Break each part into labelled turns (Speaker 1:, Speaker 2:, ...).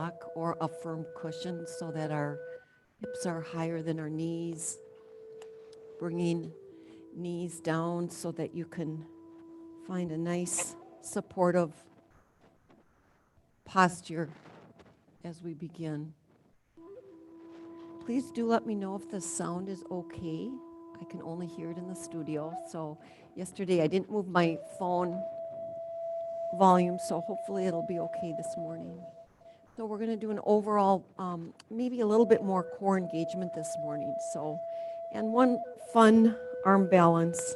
Speaker 1: block or a firm cushion so that our hips are higher than our knees. Bringing knees down so that you can find a nice supportive posture as we begin. Please do let me know if the sound is okay. I can only hear it in the studio. So yesterday I didn't move my phone volume, so hopefully it'll be okay this morning. So we're going to do an overall, maybe a little bit more core engagement this morning. So, and one fun arm balance,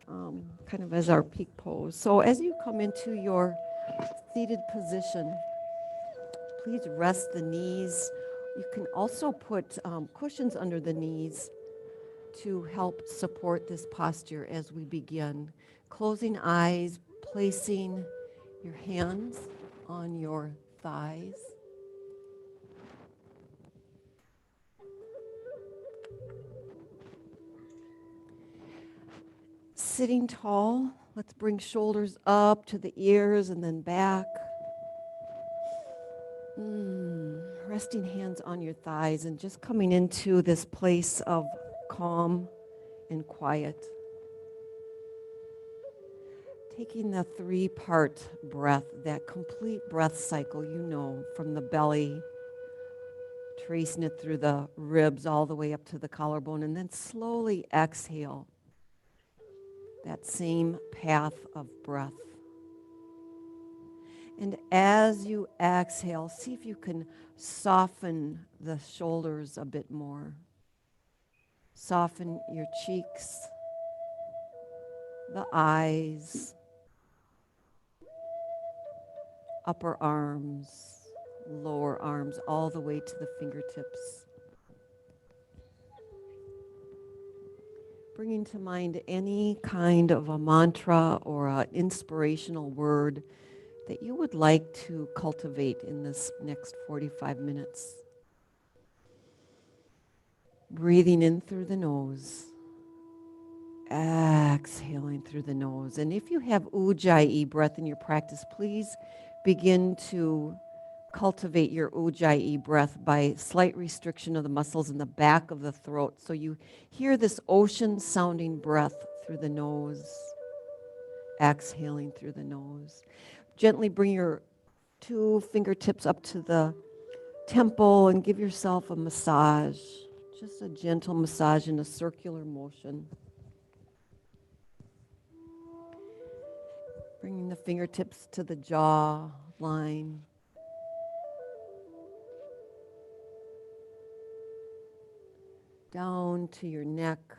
Speaker 1: kind of as our peak pose. So as you come into your seated position, please rest the knees. You can also put cushions under the knees to help support this posture as we begin. Closing eyes, placing your hands on your thighs. Sitting tall, let's bring shoulders up to the ears and then back. Resting hands on your thighs and just coming into this place of calm and quiet. Taking the 3-part breath, that complete breath cycle, you know, from the belly, tracing it through the ribs all the way up to the collarbone, and then slowly exhale that same path of breath. And as you exhale, see if you can soften the shoulders a bit more. Soften your cheeks, the eyes, upper arms, lower arms, all the way to the fingertips. Bringing to mind any kind of a mantra or an inspirational word that you would like to cultivate in this next 45 minutes. Breathing in through the nose, exhaling through the nose. And if you have Ujjayi breath in your practice, please begin to cultivate your Ujjayi breath by slight restriction of the muscles in the back of the throat. So you hear this ocean-sounding breath through the nose, exhaling through the nose. Gently bring your 2 fingertips up to the temple and give yourself a massage. Just a gentle massage in a circular motion. Bringing the fingertips to the jaw line. Down to your neck.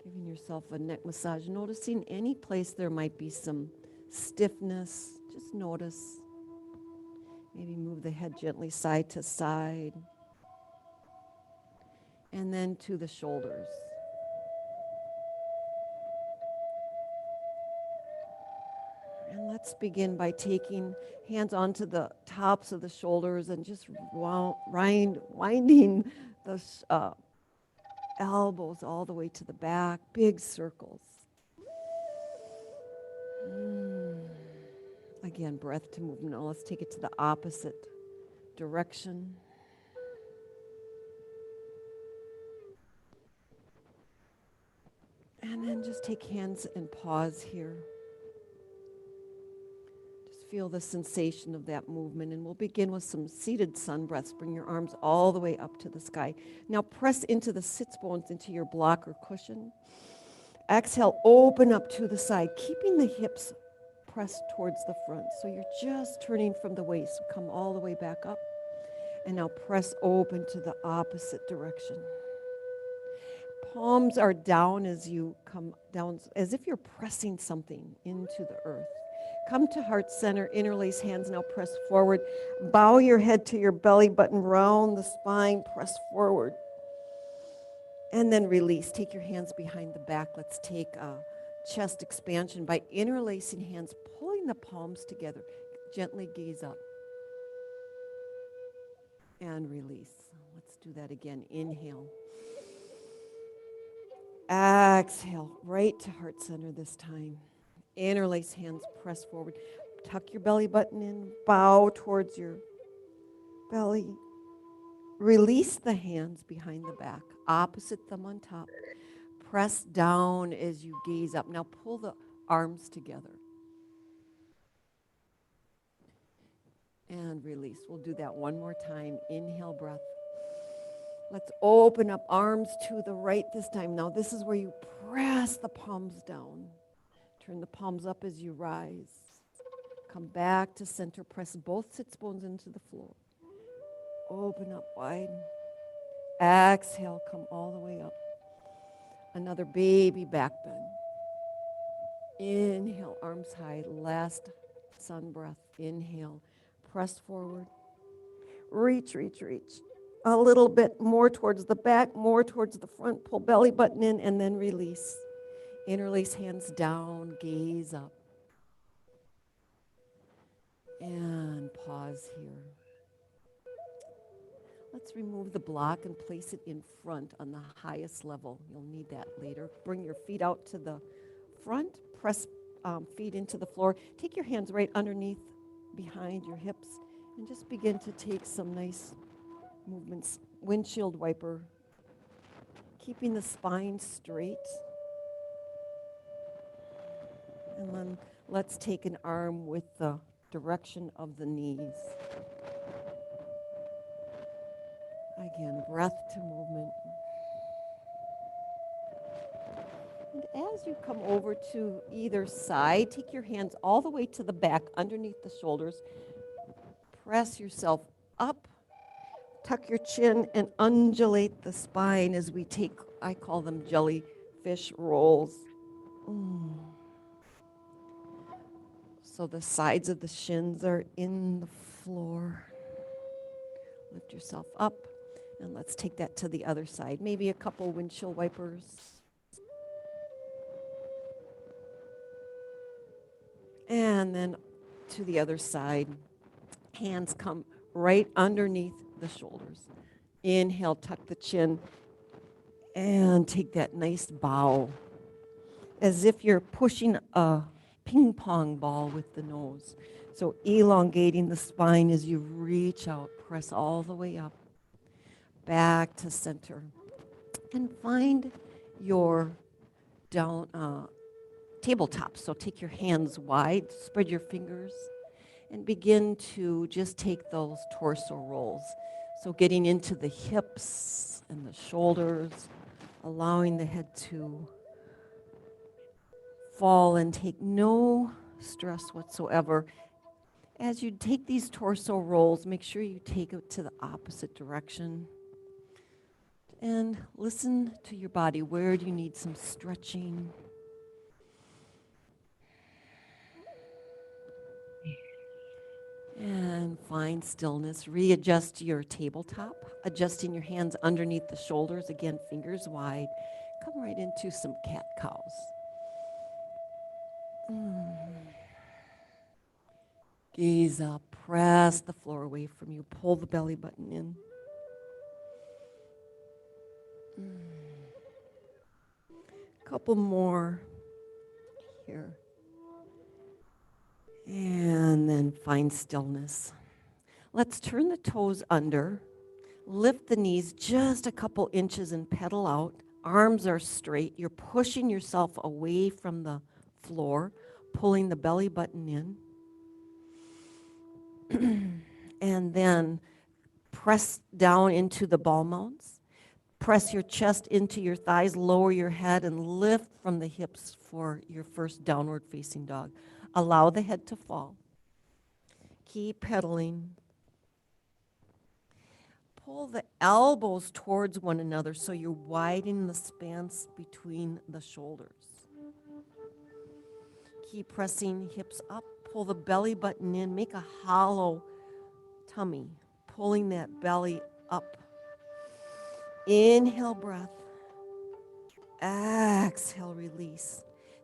Speaker 1: Giving yourself a neck massage. Noticing any place there might be some stiffness. Just notice. Maybe move the head gently side to side. And then to the shoulders. And let's begin by taking hands onto the tops of the shoulders and just winding the elbows all the way to the back, big circles. Again, breath to movement. Now let's take it to the opposite direction. And then just take hands and pause here. Just feel the sensation of that movement. And we'll begin with some seated sun breaths. Bring your arms all the way up to the sky. Now press into the sits bones, into your block or cushion. Exhale, open up to the side, keeping the hips pressed towards the front. So you're just turning from the waist. Come all the way back up. And now press open to the opposite direction. Palms are down as you come down, as if you're pressing something into the earth. Come to heart center, interlace hands, now press forward. Bow your head to your belly button, round the spine, press forward. And then release. Take your hands behind the back. Let's take a chest expansion by interlacing hands, pulling the palms together. Gently gaze up. And release. Let's do that again. Inhale. Exhale, right to heart center this time. Interlace hands, press forward. Tuck your belly button in, bow towards your belly. Release the hands behind the back, opposite thumb on top. Press down as you gaze up. Now pull the arms together. And release. We'll do that one more time. Inhale, breath. Let's open up, arms to the right this time. Now this is where you press the palms down. Turn the palms up as you rise. Come back to center. Press both sits bones into the floor. Open up wide. Exhale, come all the way up. Another baby back bend. Inhale, arms high. Last sun breath. Inhale. Press forward. Reach, reach, reach. A little bit more towards the back, more towards the front. Pull belly button in and then release. Interlace hands down, gaze up. And pause here. Let's remove the block and place it in front on the highest level. You'll need that later. Bring your feet out to the front. Press feet into the floor. Take your hands right underneath, behind your hips, and just begin to take some nice movements. Windshield wiper. Keeping the spine straight. And then let's take an arm with the direction of the knees. Again, breath to movement. And as you come over to either side, take your hands all the way to the back, underneath the shoulders. Press yourself up. Tuck your chin and undulate the spine as we take, I call them jellyfish rolls. So the sides of the shins are in the floor. Lift yourself up, and let's take that to the other side. Maybe a couple windshield wipers. And then to the other side. Hands come right underneath the shoulders. Inhale, tuck the chin, and take that nice bow, as if you're pushing a ping pong ball with the nose. So elongating the spine as you reach out, press all the way up, back to center. And find your down tabletop. So take your hands wide, spread your fingers, and begin to just take those torso rolls. So getting into the hips and the shoulders, allowing the head to fall and take no stress whatsoever. As you take these torso rolls, make sure you take it to the opposite direction. And listen to your body. Where do you need some stretching? And find stillness. Readjust your tabletop, adjusting your hands underneath the shoulders. Again, fingers wide. Come right into some cat-cows. Gaze up, press the floor away from you. Pull the belly button in. Couple more here. And then find stillness. Let's turn the toes under. Lift the knees just a couple inches and pedal out. Arms are straight. You're pushing yourself away from the floor, pulling the belly button in. And then press down into the ball mounts. Press your chest into your thighs, lower your head, and lift from the hips for your first downward facing dog. Allow the head to fall. Keep pedaling. Pull the elbows towards one another so you widen the spans between the shoulders. Keep pressing hips up. Pull the belly button in. Make a hollow tummy, pulling that belly up. Inhale, breath. Exhale, release.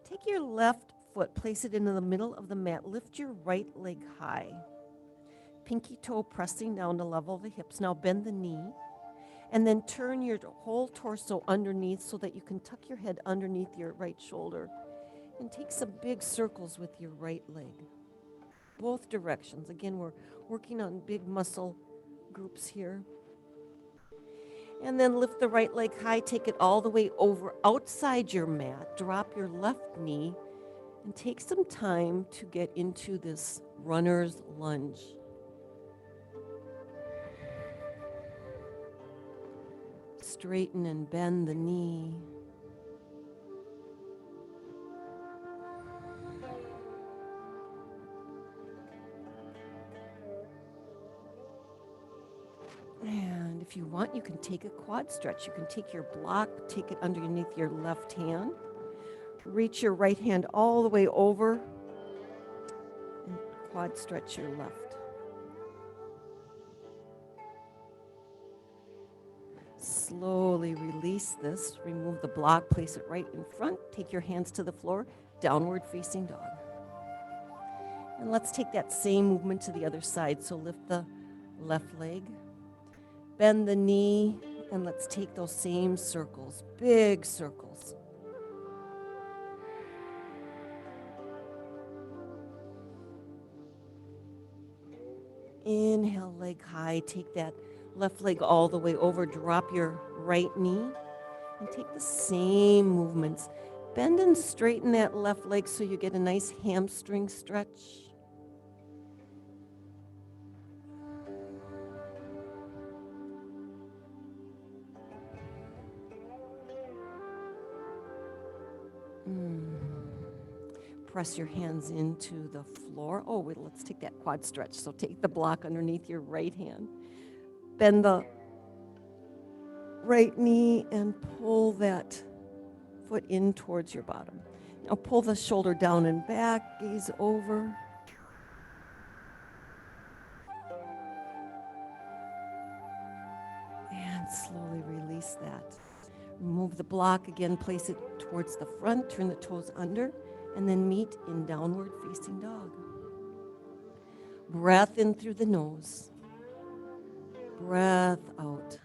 Speaker 1: Take your left foot, place it into the middle of the mat. Lift your right leg high. Pinky toe pressing down to level the hips. Now bend the knee. And then turn your whole torso underneath so that you can tuck your head underneath your right shoulder. And take some big circles with your right leg. both directions. Again, we're working on big muscle groups here. And then lift the right leg high, take it all the way over outside your mat. Drop your left knee and take some time to get into this runner's lunge. Straighten and bend the knee. And if you want, you can take a quad stretch. You can take your block, take it underneath your left hand. Reach your right hand all the way over and quad stretch your left. Slowly release this. Remove the block, place it right in front. Take your hands to the floor, downward facing dog. And let's take that same movement to the other side. So lift the left leg, bend the knee, and let's take those same circles, big circles. Inhale, leg high. Take that left leg all the way over. Drop your right knee and take the same movements. Bend and straighten that left leg so you get a nice hamstring stretch. Press your hands into the floor. Oh, wait, let's take that quad stretch. So take the block underneath your right hand. Bend the right knee and pull that foot in towards your bottom. Now pull the shoulder down and back, gaze over. And slowly release that. Remove the block again, place it towards the front, turn the toes under, and then meet in downward facing dog. Breath in through the nose. Breath out.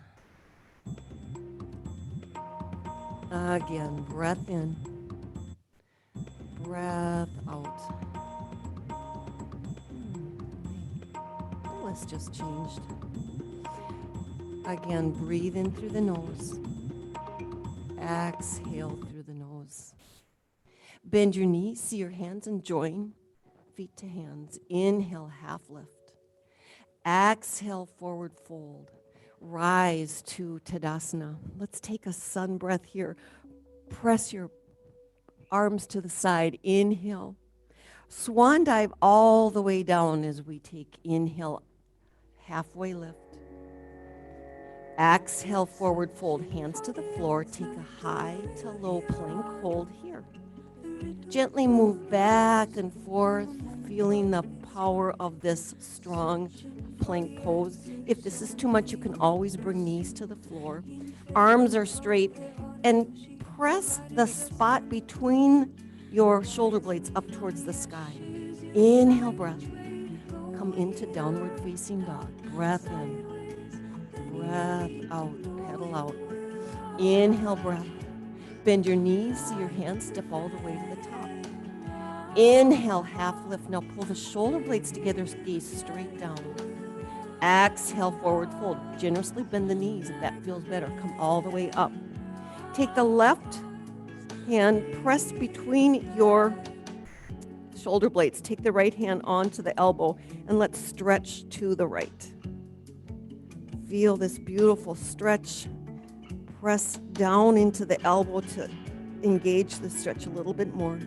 Speaker 1: Again, breath in. Breath out. The list just changed. Again, breathe in through the nose. Exhale through the nose. Bend your knees, see your hands, and join feet to hands. Inhale, half lift. Exhale, forward fold. Rise to Tadasana. Let's take a sun breath here. Press your arms to the side. Inhale. Swan dive all the way down as we take inhale, halfway lift. Exhale, forward fold, hands to the floor. Take a high to low plank, hold here. Gently move back and forth, feeling the power of this strong plank pose. If this is too much, you can always bring knees to the floor. Arms are straight, and press the spot between your shoulder blades up towards the sky. Inhale, breath. Come into downward facing dog. Breath in. Breath out, pedal out. Inhale, breath. Bend your knees, see your hands step all the way to the top. Inhale, half lift. Now pull the shoulder blades together, gaze straight down. Exhale, forward fold. Generously bend the knees if that feels better. Come all the way up. Take the left hand, press between your shoulder blades. Take the right hand onto the elbow, and let's stretch to the right. Feel this beautiful stretch. Press down into the elbow to engage the stretch a little bit more.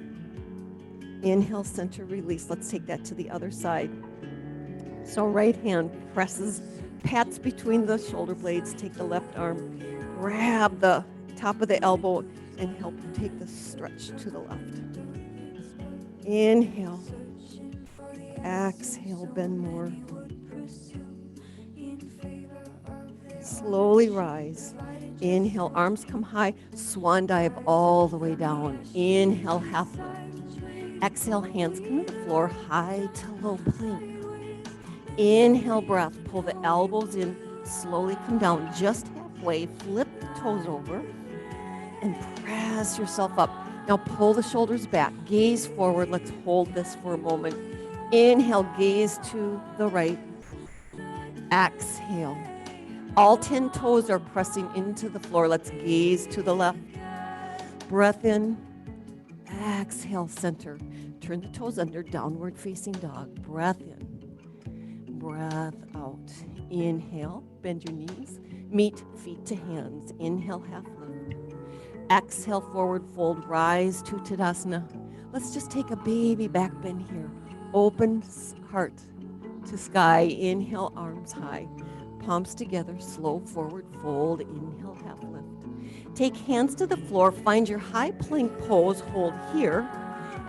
Speaker 1: Inhale, center, release. Let's take that to the other side. So right hand presses, pats between the shoulder blades. Take the left arm, grab the top of the elbow, and help take the stretch to the left. Inhale. Exhale, bend more. Slowly rise. Inhale, arms come high, swan dive all the way down. Inhale, half lift. Exhale, hands come to the floor, high to low plank. Inhale, breath, pull the elbows in, slowly come down just halfway, flip the toes over, and press yourself up. Now pull the shoulders back, gaze forward. Let's hold this for a moment. Inhale, gaze to the right. Exhale. All 10 toes are pressing into the floor. Let's gaze to the left. Breath in. Exhale, center. Turn the toes under, downward facing dog. Breath in. Breath out. Inhale, bend your knees. Meet feet to hands. Inhale, half lift. Exhale, forward fold. Rise to Tadasana. Let's just take a baby back bend here. Open heart to sky. Inhale, arms high. Palms together, slow forward fold. Inhale, half lift. Take hands to the floor. Find your high plank pose. Hold here.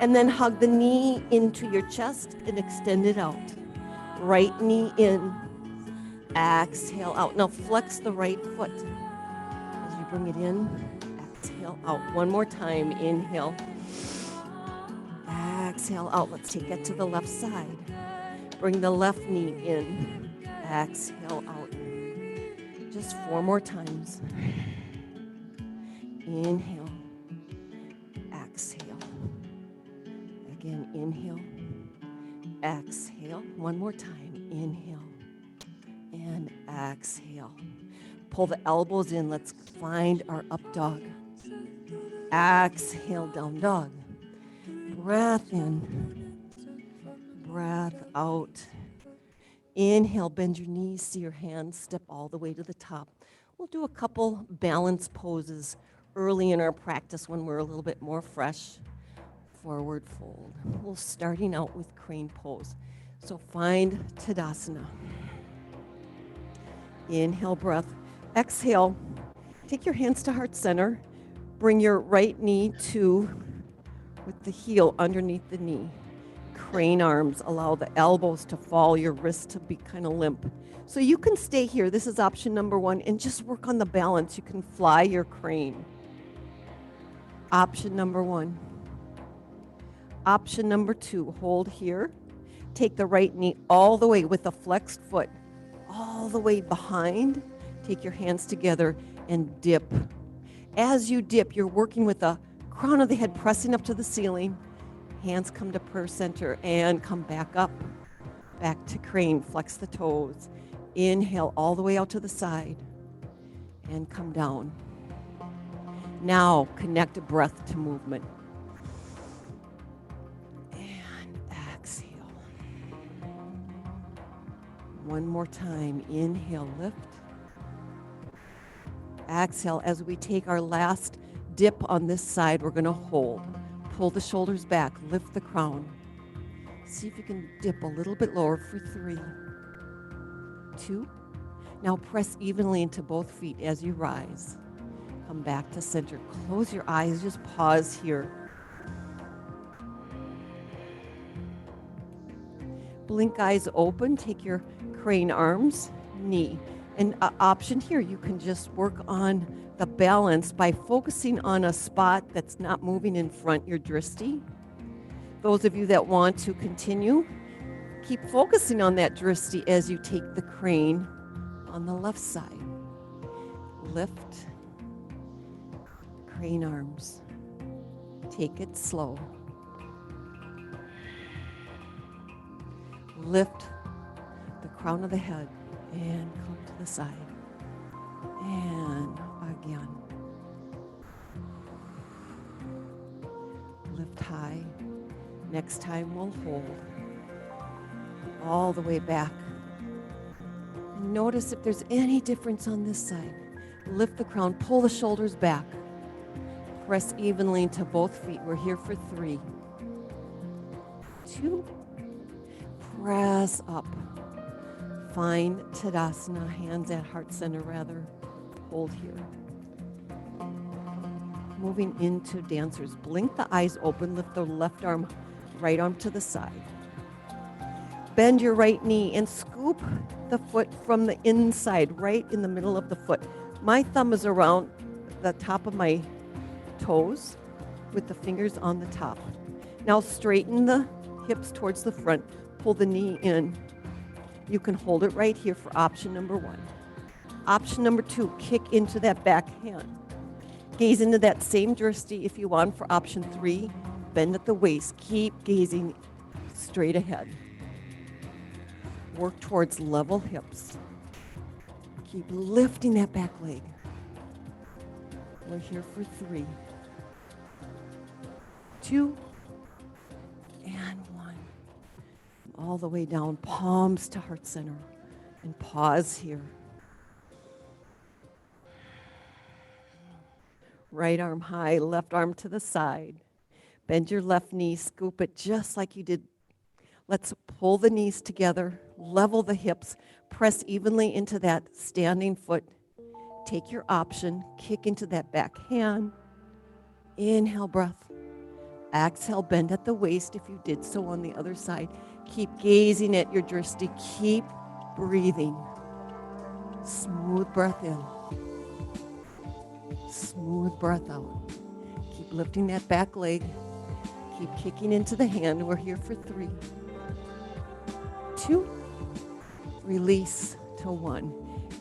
Speaker 1: And then hug the knee into your chest and extend it out. Right knee in. Exhale out. Now flex the right foot. As you bring it in, exhale out. One more time. Inhale. Exhale out. Let's take it to the left side. Bring the left knee in. Exhale out. Just 4 more times. Inhale. Exhale. Again, inhale. Exhale. One more time. Inhale. And exhale. Pull the elbows in. Let's find our up dog. Exhale, down dog. Breath in. Breath out. Inhale, bend your knees, see your hands, step all the way to the top. We'll do a couple balance poses early in our practice when we're a little bit more fresh. Forward fold. We're starting out with crane pose. So find Tadasana. Inhale, breath. Exhale. Take your hands to heart center. Bring your right knee with the heel underneath the knee. Crane arms, allow the elbows to fall, your wrists to be kind of limp. So you can stay here, this is option number 1, and just work on the balance. You can fly your crane. Option number 1. Option number 2, hold here. Take the right knee all the way with the flexed foot, all the way behind. Take your hands together and dip. As you dip, you're working with the crown of the head pressing up to the ceiling. Hands come to prayer center and come back up, back to crane, flex the toes. Inhale all the way out to the side and come down. Now connect breath to movement. And exhale. One more time. Inhale, lift. Exhale. As we take our last dip on this side, we're going to hold. Pull the shoulders back, lift the crown. See if you can dip a little bit lower for 3, 2. Now press evenly into both feet as you rise. Come back to center. Close your eyes, just pause here. Blink eyes open, take your crane arms, knee. And option here, you can just work on the balance by focusing on a spot that's not moving in front, your drishti. Those of you that want to continue, keep focusing on that drishti as you take the crane on the left side. Lift, crane arms. Take it slow. Lift the crown of the head and come to the side. And again. Lift high. Next time we'll hold all the way back. And notice if there's any difference on this side. Lift the crown, pull the shoulders back. Press evenly into both feet. We're here for 3, 2. Press up. Find Tadasana, hands at heart center rather. Hold here. Moving into dancers. Blink the eyes open, lift the left arm, right arm to the side. Bend your right knee and scoop the foot from the inside, right in the middle of the foot. My thumb is around the top of my toes with the fingers on the top. Now straighten the hips towards the front, pull the knee in. You can hold it right here for option number 1. Option number 2, kick into that back hand. Gaze into that same drishti if you want for option 3. Bend at the waist. Keep gazing straight ahead. Work towards level hips. Keep lifting that back leg. We're here for 3, 2, and 1. All the way down, palms to heart center. And pause here. Right arm high, left arm to the side. Bend your left knee, scoop it just like you did. Let's pull the knees together, level the hips, press evenly into that standing foot. Take your option, kick into that back hand. Inhale, breath. Exhale, bend at the waist if you did so on the other side. Keep gazing at your drishti. Keep breathing. Smooth breath in. Smooth breath out. Keep lifting that back leg. Keep kicking into the hand. We're here for 3, 2, release to 1.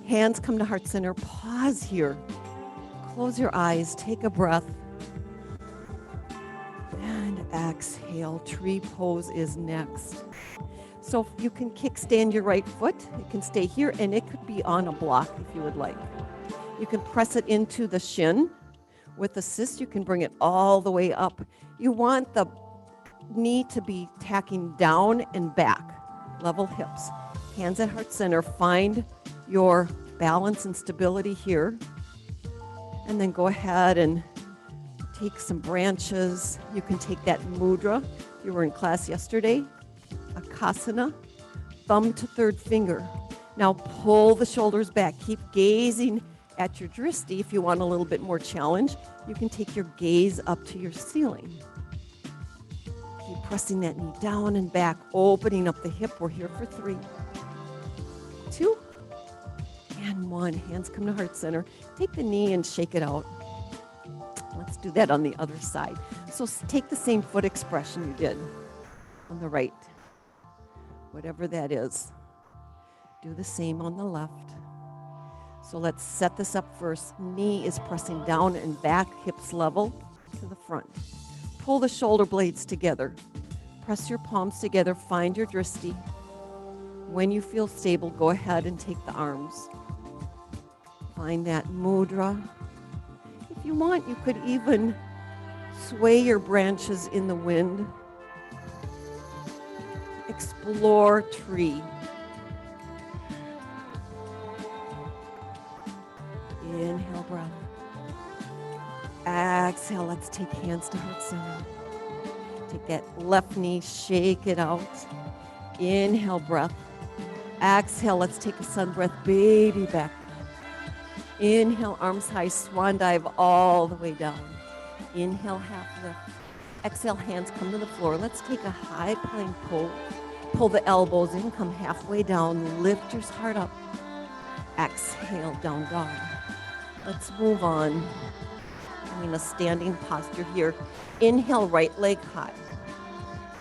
Speaker 1: Hands come to heart center. Pause here. Close your eyes. Take a breath. And exhale. Tree pose is next. So you can kickstand your right foot. It can stay here, and it could be on a block if you would like. You can press it into the shin. With assist, you can bring it all the way up. You want the knee to be tacking down and back. Level hips. Hands at heart center. Find your balance and stability here. And then go ahead and take some branches. You can take that mudra. You were in class yesterday. Akasana. Thumb to third finger. Now pull the shoulders back. Keep gazing at your drishti. If you want a little bit more challenge, you can take your gaze up to your ceiling. Keep pressing that knee down and back, opening up the hip. We're here for 3, 2, and 1. Hands come to heart center. Take the knee and shake it out. Let's do that on the other side. So take the same foot expression you did on the right, whatever that is. Do the same on the left. So let's set this up first. Knee is pressing down and back, hips level to the front. Pull the shoulder blades together. Press your palms together. Find your drishti. When you feel stable, go ahead and take the arms. Find that mudra. If you want, you could even sway your branches in the wind. Explore tree. Inhale, breath. Exhale, let's take hands to heart center. Take that left knee, shake it out. Inhale, breath. Exhale, let's take a sun breath, baby back. Inhale, arms high, swan dive all the way down. Inhale, half lift. Exhale, hands come to the floor. Let's take a high plank pull. Pull the elbows in, come halfway down, lift your heart up. Exhale, down dog. Let's move on. I'm in a standing posture here. Inhale, right leg high.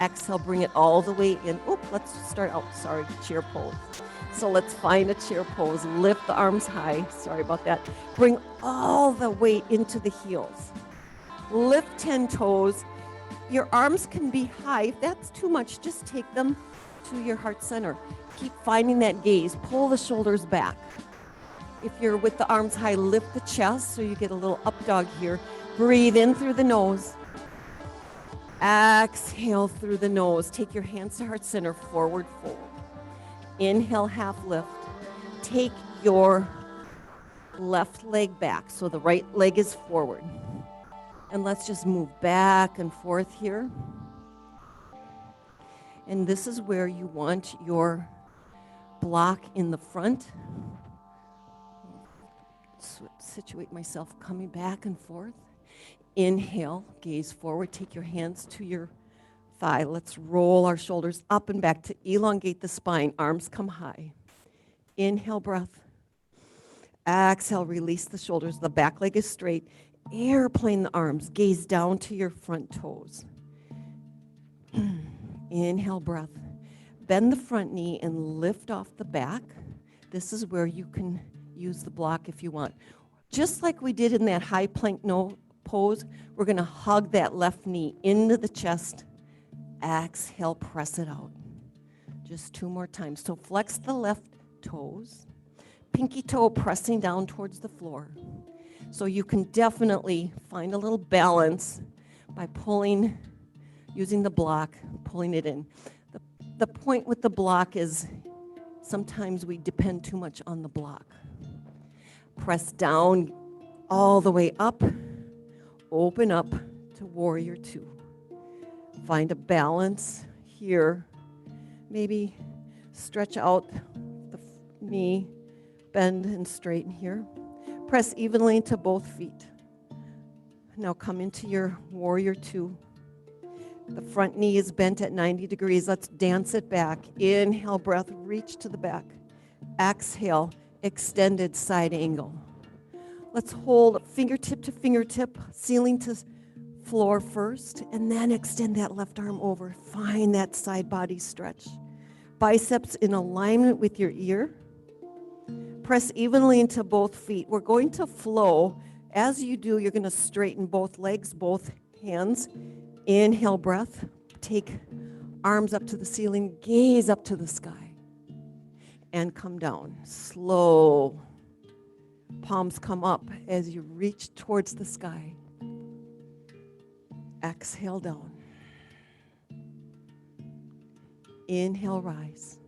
Speaker 1: Exhale, bring it all the way in. Oop, let's start out, chair pose. So let's find a chair pose. Lift the arms high. Sorry about that. Bring all the weight into the heels. Lift 10 toes. Your arms can be high. If that's too much, just take them to your heart center. Keep finding that gaze. Pull the shoulders back. If you're with the arms high, lift the chest so you get a little up dog here. Breathe in through the nose. Exhale through the nose. Take your hands to heart center, forward fold. Inhale, half lift. Take your left leg back so the right leg is forward. And let's just move back and forth here. And this is where you want your block in the front. Situate myself coming back and forth. Inhale, gaze forward. Take your hands to your thigh. Let's roll our shoulders up and back to elongate the spine. Arms come high. Inhale, breath. Exhale, release the shoulders. The back leg is straight. Airplane the arms. Gaze down to your front toes. Inhale, breath. Bend the front knee and lift off the back. This is where you can use the block if you want. Just like we did in that high plank pose, we're going to hug that left knee into the chest. Exhale, press it out. Just 2 more times. So flex the left toes, pinky toe pressing down towards the floor. So you can definitely find a little balance by pulling, using the block, pulling it in. The point with the block is sometimes we depend too much on the block. Press down all the way up, open up to warrior two. Find a balance here. Maybe stretch out the knee, bend and straighten here. Press evenly to both feet. Now come into your warrior two. The front knee is bent at 90 degrees. Let's dance it back. Inhale, breath, reach to the back. Exhale, extended side angle. Let's hold fingertip to fingertip, ceiling to floor first, and then extend that left arm over. Find that side body stretch. Biceps in alignment with your ear. Press evenly into both feet. We're going to flow. As you do, you're going to straighten both legs, both hands. Inhale, breath. Take arms up to the ceiling, gaze up to the sky, and come down. Slow. Palms come up as you reach towards the sky. Exhale down. Inhale, rise.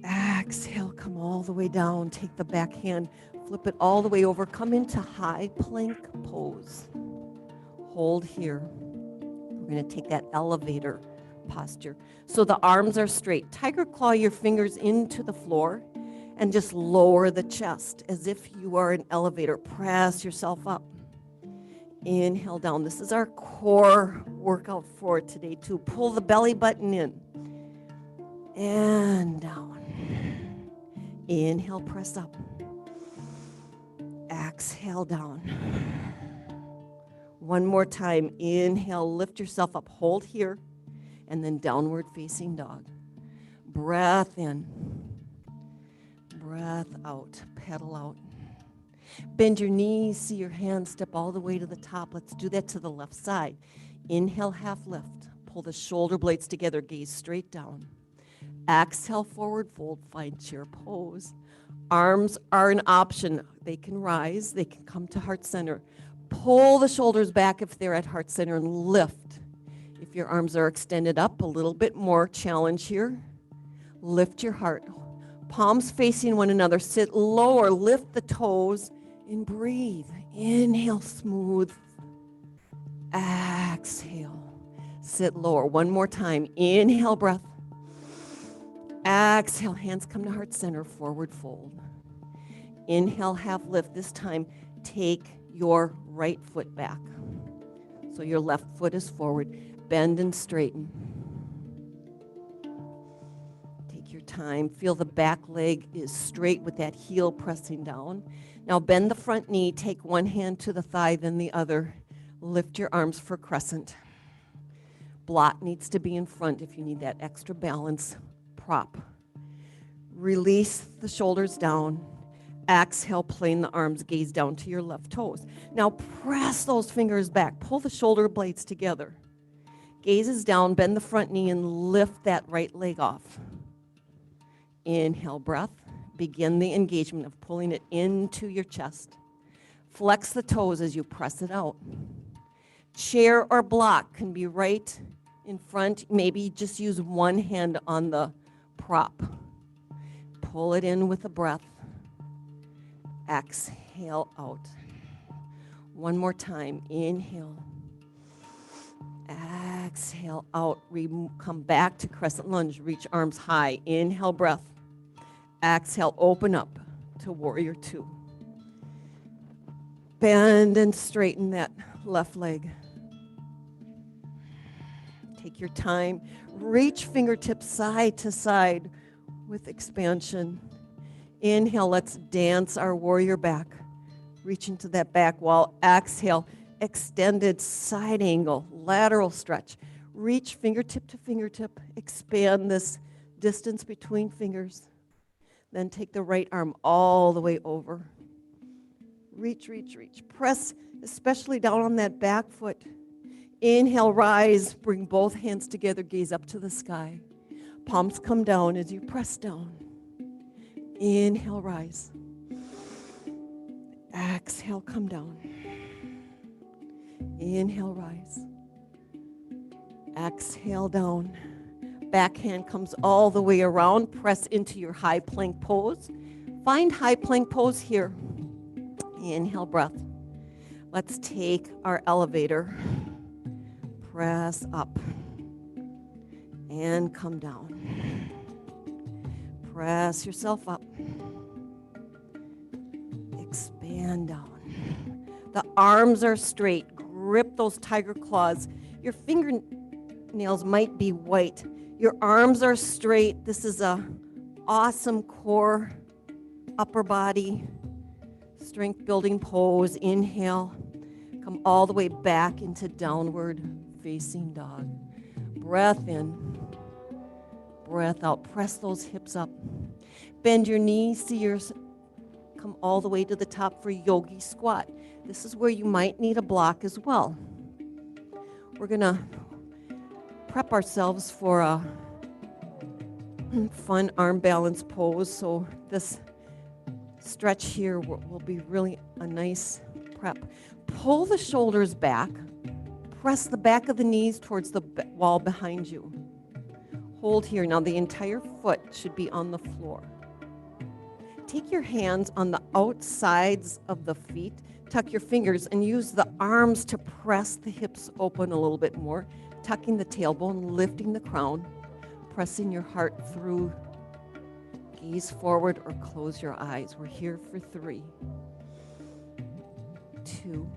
Speaker 1: Exhale, come all the way down. Take the back hand, flip it all the way over. Come into high plank pose. Hold here. We're going to take that elevator posture. So the arms are straight. Tiger claw your fingers into the floor and just lower the chest as if you are an elevator. Press yourself up. Inhale down. This is our core workout for today too. Pull the belly button in and down. Inhale, press up. Exhale down. One more time. Inhale, lift yourself up. Hold here. And then downward facing dog. Breath in. Breath out. Pedal out. Bend your knees. See your hands step all the way to the top. Let's do that to the left side. Inhale, half lift. Pull the shoulder blades together. Gaze straight down. Exhale, forward fold. Find chair pose. Arms are an option. They can rise. They can come to heart center. Pull the shoulders back if they're at heart center and lift. If your arms are extended up, a little bit more challenge here. Lift your heart. Palms facing one another. Sit lower. Lift the toes and breathe. Inhale, smooth. Exhale. Sit lower. One more time. Inhale, breath. Exhale, hands come to heart center, forward fold. Inhale, half lift. This time, take your right foot back. So your left foot is forward. Bend and straighten. Take your time. Feel the back leg is straight with that heel pressing down. Now bend the front knee. Take one hand to the thigh, then the other. Lift your arms for crescent. Block needs to be in front if you need that extra balance. Prop. Release the shoulders down. Exhale, plane the arms, gaze down to your left toes. Now press those fingers back. Pull the shoulder blades together. Gaze is down, bend the front knee and lift that right leg off. Inhale, breath. Begin the engagement of pulling it into your chest. Flex the toes as you press it out. Chair or block can be right in front. Maybe just use one hand on the prop. Pull it in with a breath. Exhale out. One more time. Inhale. Exhale out. Come back to crescent lunge. Reach arms high. Inhale, breath. Exhale, open up to warrior two. Bend and straighten that left leg. Take your time. Reach fingertips side to side with expansion. Inhale, let's dance our warrior back. Reach into that back wall. Exhale, extended side angle, lateral stretch. Reach fingertip to fingertip. Expand this distance between fingers. Then take the right arm all the way over. Reach, reach, reach. Press especially down on that back foot. Inhale, rise. Bring both hands together. Gaze up to the sky. Palms come down as you press down. Inhale, rise. Exhale, come down. Inhale, rise. Exhale, down. Back hand comes all the way around. Press into your high plank pose. Find high plank pose here. Inhale, breath. Let's take our elevator. Press up and come down. Press yourself up. Expand down. The arms are straight. Grip those tiger claws. Your fingernails might be white. Your arms are straight. This is a awesome core, upper body, strength building pose. Inhale. Come all the way back into downward facing dog. Breath in. Breath out. Press those hips up. Bend your knees. See yours. Come all the way to the top for yogi squat. This is where you might need a block as well. We're going to prep ourselves for a fun arm balance pose. So this stretch here will be really a nice prep. Pull the shoulders back. Press the back of the knees towards the wall behind you. Hold here. Now the entire foot should be on the floor. Take your hands on the outsides of the feet. Tuck your fingers and use the arms to press the hips open a little bit more. Tucking the tailbone, lifting the crown, pressing your heart through. Gaze forward or close your eyes. We're here for 3, 2,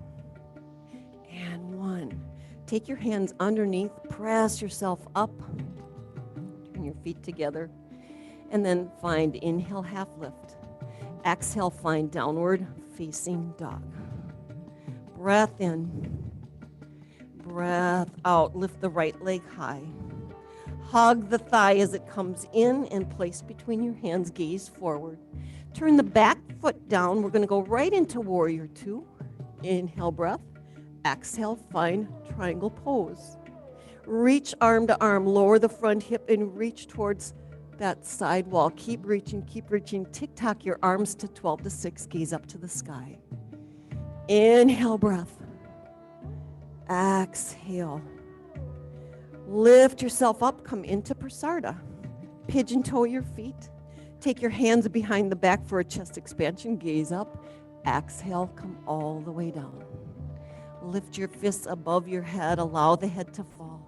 Speaker 1: and 1. Take your hands underneath, press yourself up, turn your feet together, and then find inhale, half lift. Exhale, find downward facing dog. Breath in, breath out. Lift the right leg high. Hug the thigh as it comes in and place between your hands, gaze forward. Turn the back foot down. We're going to go right into warrior 2. Inhale, breath. Exhale, find triangle pose. Reach arm to arm, lower the front hip and reach towards that side wall. Keep reaching, keep reaching. Tick-tock your arms to 12 to 6. Gaze up to the sky. Inhale, breath. Exhale. Lift yourself up. Come into Prasarta. Pigeon toe your feet. Take your hands behind the back for a chest expansion. Gaze up. Exhale. Come all the way down. Lift your fists above your head. Allow the head to fall.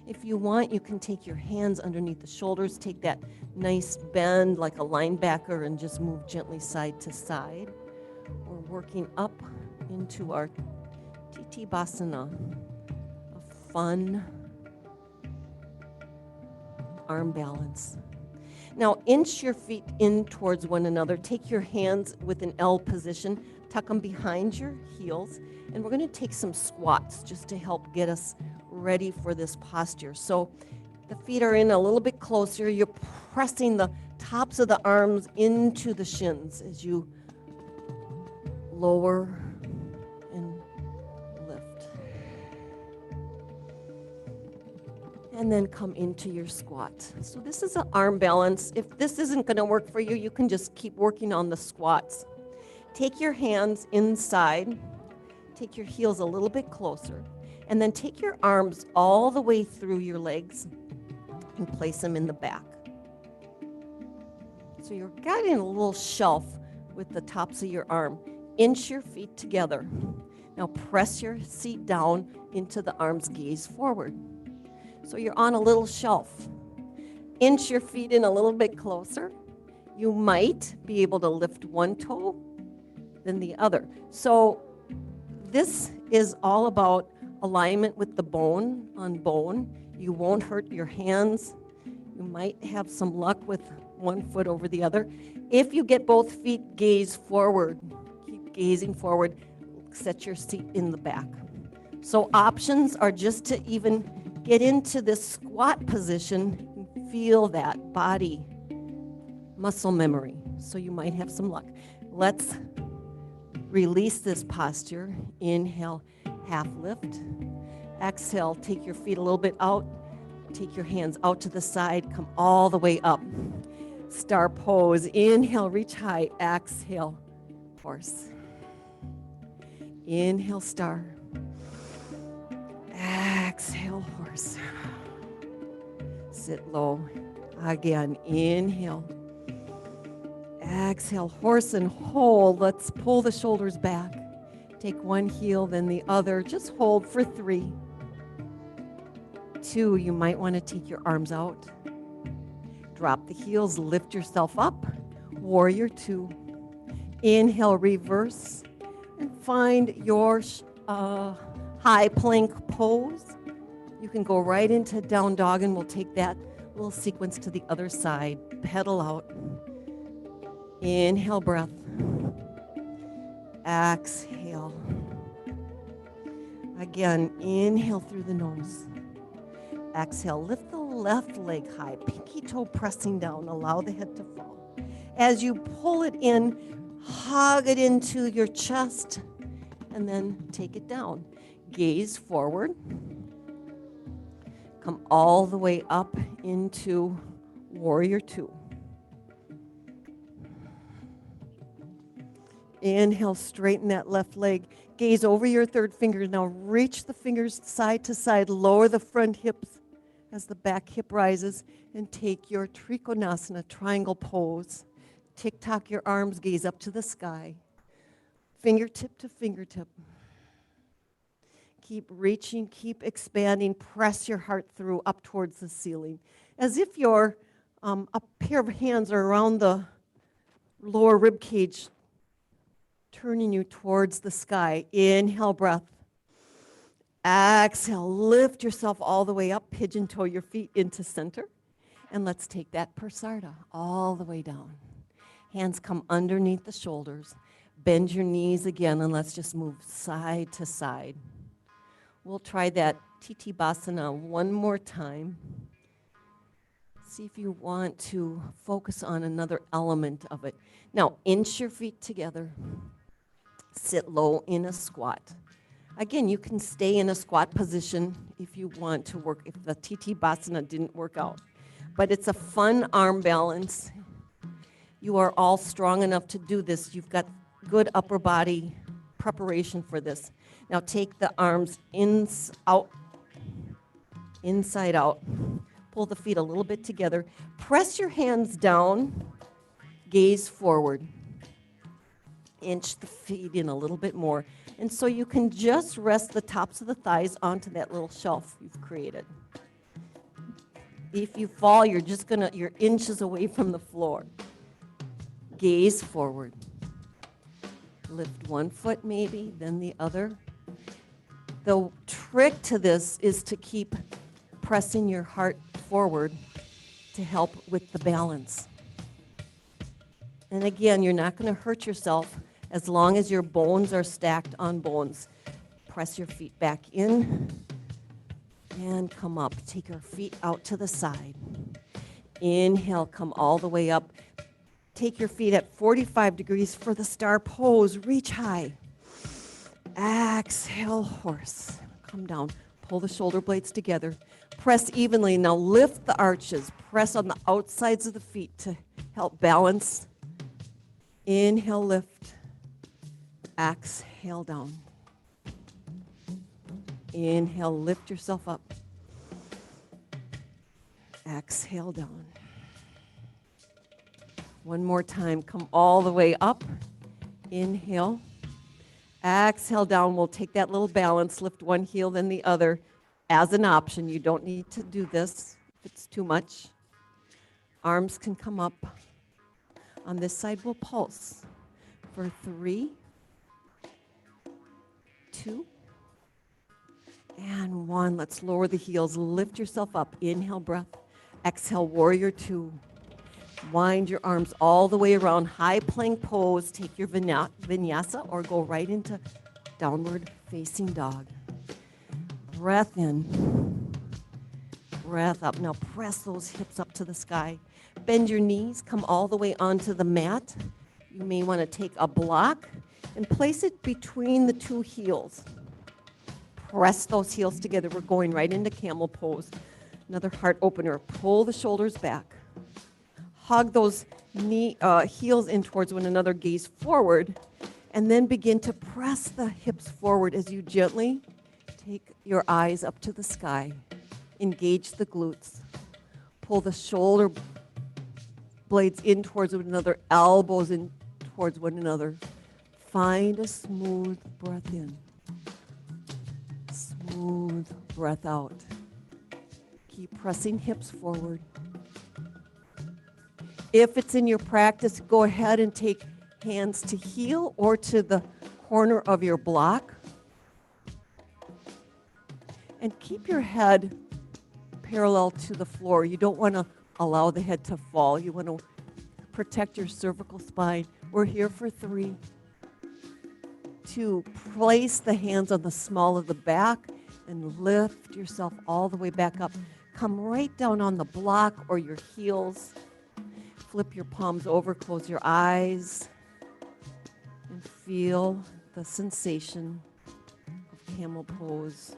Speaker 1: If you want, you can take your hands underneath the shoulders, take that nice bend like a linebacker and just move gently side to side. We're working up into our Titibhasana, a fun arm balance. Now inch your feet in towards one another. Take your hands with an L position, tuck them behind your heels, and we're going to take some squats just to help get us ready for this posture. So the feet are in a little bit closer. You're pressing the tops of the arms into the shins as you lower and lift. And then come into your squat. So this is an arm balance. If this isn't going to work for you, you can just keep working on the squats. Take your hands inside. Take your heels a little bit closer. And then take your arms all the way through your legs and place them in the back. So you're getting a little shelf with the tops of your arm. Inch your feet together. Now press your seat down into the arms, gaze forward. So you're on a little shelf. Inch your feet in a little bit closer. You might be able to lift one toe, then the other. So this is all about alignment with the bone on bone. You won't hurt your hands. You might have some luck with one foot over the other. If you get both feet, gaze forward. Keep gazing forward. Set your seat in the back. So options are just to even get into this squat position and feel that body muscle memory. So you might have some luck. Let's release this posture. Inhale, half lift. Exhale, take your feet a little bit out. Take your hands out to the side. Come all the way up. Star pose. Inhale, reach high. Exhale, horse. Inhale, star. Exhale, horse. Sit low. Again, inhale. Exhale, horse and hold. Let's pull the shoulders back. Take one heel, then the other. Just hold for 3. 2, you might want to take your arms out. Drop the heels, lift yourself up. Warrior 2. Inhale, reverse. And find your high plank pose. You can go right into down dog, and we'll take that little sequence to the other side. Pedal out. Inhale, breath. Exhale. Again, inhale through the nose. Exhale, lift the left leg high, pinky toe pressing down, allow the head to fall. As you pull it in, hug it into your chest, and then take it down. Gaze forward. Come all the way up into Warrior 2. Inhale, straighten that left leg. Gaze over your third finger. Now reach the fingers side to side. Lower the front hips as the back hip rises. And take your Trikonasana, triangle pose. Tick-tock your arms. Gaze up to the sky. Fingertip to fingertip. Keep reaching, keep expanding. Press your heart through up towards the ceiling. As if your a pair of hands are around the lower rib cage, turning you towards the sky. Inhale, breath. Exhale, lift yourself all the way up. Pigeon toe your feet into center. And let's take that Prasarda all the way down. Hands come underneath the shoulders. Bend your knees again, and let's just move side to side. We'll try that Titibhasana one more time. See if you want to focus on another element of it. Now, inch your feet together. Sit low in a squat. Again, you can stay in a squat position if you want to work, if the Titibhasana didn't work out. But it's a fun arm balance. You are all strong enough to do this. You've got good upper body preparation for this. Now take the arms inside out. Pull the feet a little bit together. Press your hands down. Gaze forward. Inch the feet in a little bit more. And so you can just rest the tops of the thighs onto that little shelf you've created. If you fall, you're inches away from the floor. Gaze forward. Lift one foot maybe, then the other. The trick to this is to keep pressing your heart forward to help with the balance. And again, you're not going to hurt yourself as long as your bones are stacked on bones. Press your feet back in and come up. Take your feet out to the side. Inhale, come all the way up. Take your feet at 45 degrees for the star pose. Reach high. Exhale, horse. Come down. Pull the shoulder blades together. Press evenly. Now lift the arches. Press on the outsides of the feet to help balance. Inhale, lift. Exhale, down. Inhale, lift yourself up. Exhale, down. One more time. Come all the way up. Inhale. Exhale down. We'll take that little balance. Lift one heel, then the other as an option. You don't need to do this if it's too much. Arms can come up. On this side, we'll pulse for 3, 2, and 1. Let's lower the heels. Lift yourself up. Inhale, breath. Exhale, warrior 2. Wind your arms all the way around. High plank pose. Take your vinyasa or go right into downward facing dog. Breath in. Breath up. Now press those hips up to the sky. Bend your knees. Come all the way onto the mat. You may want to take a block and place it between the two heels. press those heels together. We're going right into camel pose. Another heart opener. Pull the shoulders back. Hug those heels in towards one another, gaze forward, and then begin to press the hips forward as you gently take your eyes up to the sky. Engage the glutes. Pull the shoulder blades in towards one another, elbows in towards one another. Find a smooth breath in. Smooth breath out. Keep pressing hips forward. If it's in your practice, go ahead and take hands to heel or to the corner of your block. And keep your head parallel to the floor. You don't want to allow the head to fall. You want to protect your cervical spine. We're here for 3. 2, place the hands on the small of the back and lift yourself all the way back up. Come right down on the block or your heels. Flip your palms over, close your eyes, and feel the sensation of camel pose.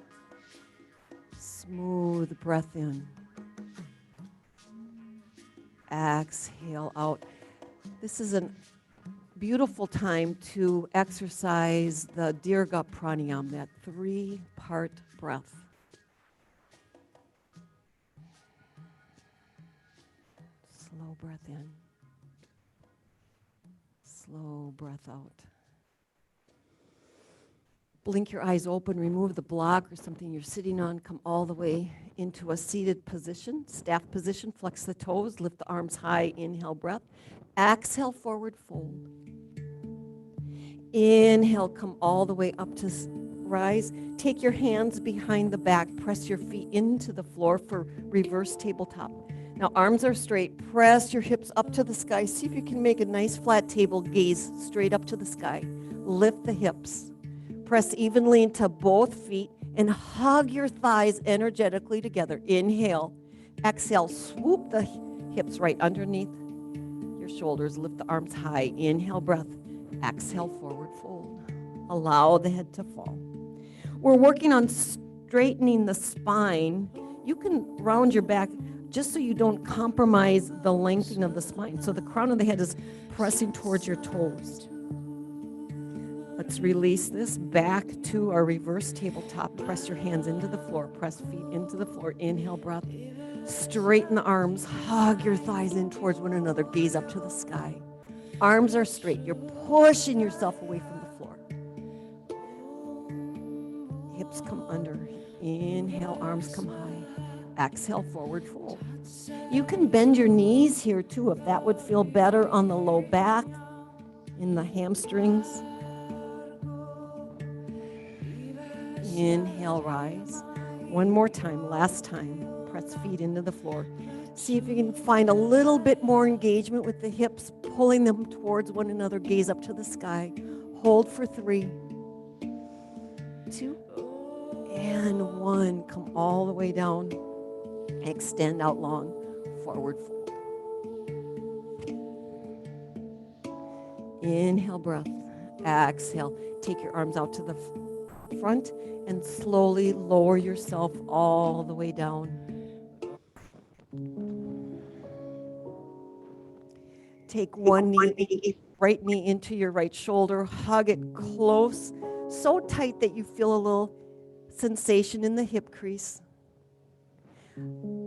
Speaker 1: Smooth breath in. Exhale out. This is a beautiful time to exercise the Dirga Pranayama, that 3-part breath. Slow breath in. Slow breath out. Blink your eyes open, remove the block or something you're sitting on, come all the way into a seated position, staff position, flex the toes, lift the arms high, inhale breath. Exhale, forward fold. Inhale, come all the way up to rise. Take your hands behind the back, press your feet into the floor for reverse tabletop. Now arms are straight, press your hips up to the sky. See if you can make a nice flat table, gaze straight up to the sky. Lift the hips. Press evenly into both feet and hug your thighs energetically together. Inhale. Exhale, swoop the hips right underneath your shoulders. Lift the arms high. Inhale, breath. Exhale, forward fold. Allow the head to fall. We're working on straightening the spine. You can round your back just so you don't compromise the lengthening of the spine. So the crown of the head is pressing towards your toes. Let's release this back to our reverse tabletop. Press your hands into the floor. Press feet into the floor. Inhale, breath. Straighten the arms. Hug your thighs in towards one another. Gaze up to the sky. Arms are straight. You're pushing yourself away from the floor. Hips come under. Inhale, arms come high. Exhale, forward fold. You can bend your knees here too if that would feel better on the low back, in the hamstrings. Inhale, rise. One more time, last time. Press feet into the floor. See if you can find a little bit more engagement with the hips, pulling them towards one another. Gaze up to the sky. Hold for 3, 2, and 1. Come all the way down. Extend out long. Forward fold. Inhale, breath. Exhale. Take your arms out to the front and slowly lower yourself all the way down. Take one knee, right knee into your right shoulder. Hug it close, so tight that you feel a little sensation in the hip crease.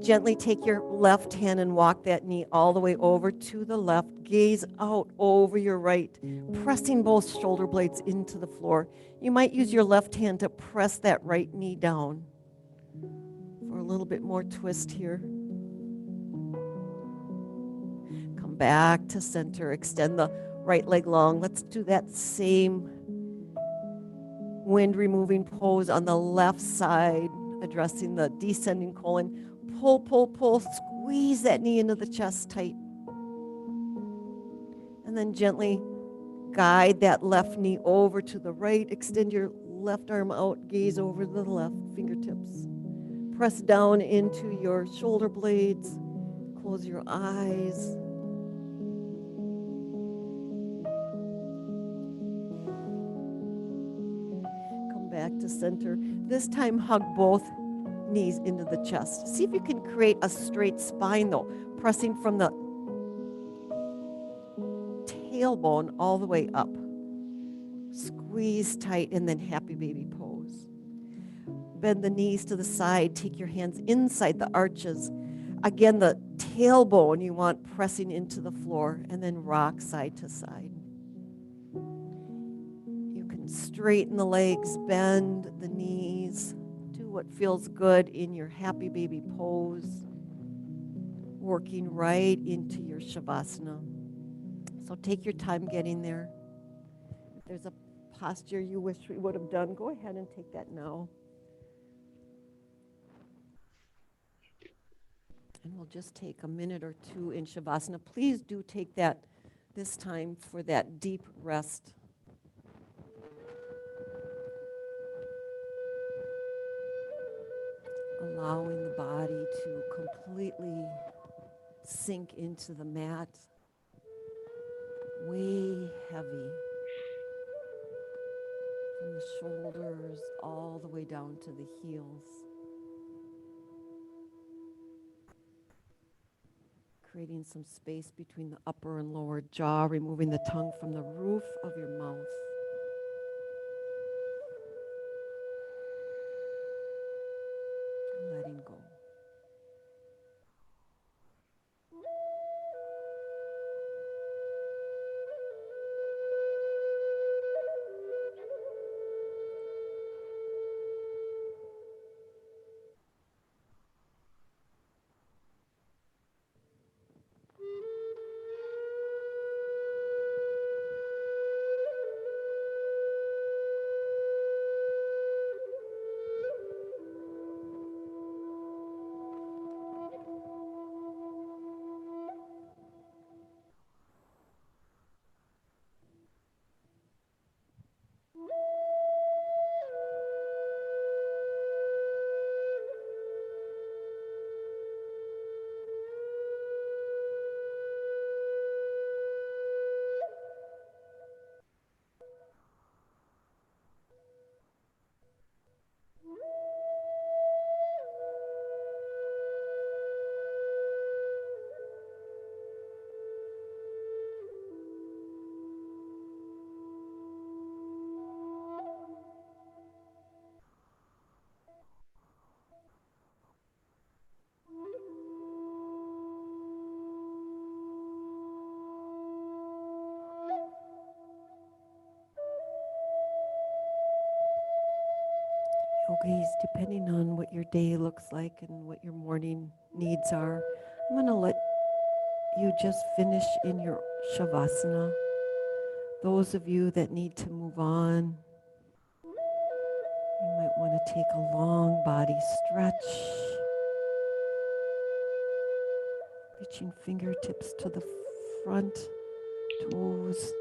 Speaker 1: Gently take your left hand and walk that knee all the way over to the left. Gaze out over your right, pressing both shoulder blades into the floor. You might use your left hand to press that right knee down. For a little bit more twist here. Come back to center. Extend the right leg long. Let's do that same wind removing pose on the left side, addressing the descending colon. Pull, pull, pull. Squeeze that knee into the chest tight. And then gently guide that left knee over to the right. Extend your left arm out. Gaze over to the left, fingertips. Press down into your shoulder blades. Close your eyes. Come back back to center. This time, hug both knees into the chest. See if you can create a straight spine, though, pressing from the tailbone all the way up. Squeeze tight, and then happy baby pose. Bend the knees to the side. Take your hands inside the arches. Again, the tailbone you want pressing into the floor, and then rock side to side. You can straighten the legs, bend the knees, do what feels good in your happy baby pose, working right into your Shavasana. So take your time getting there. If there's a posture you wish we would have done, go ahead and take that now. And we'll just take a minute or two in Shavasana. Please do take that this time for that deep rest. Allowing the body to completely sink into the mat. Way heavy. From the shoulders all the way down to the heels. Creating some space between the upper and lower jaw, removing the tongue from the roof of your mouth. Letting go. Yogis, depending on what your day looks like and what your morning needs are, I'm going to let you just finish in your Shavasana. Those of you that need to move on, you might want to take a long body stretch, reaching fingertips to the front, toes,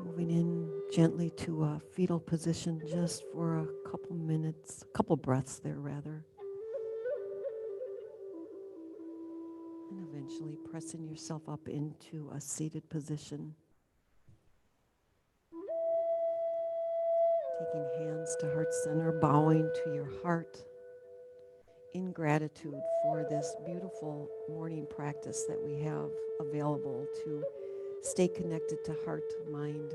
Speaker 1: moving in gently to a fetal position just for a couple minutes, a couple breaths there rather. And eventually pressing yourself up into a seated position. Taking hands to heart center, bowing to your heart in gratitude for this beautiful morning practice that we have available to stay connected to heart, mind,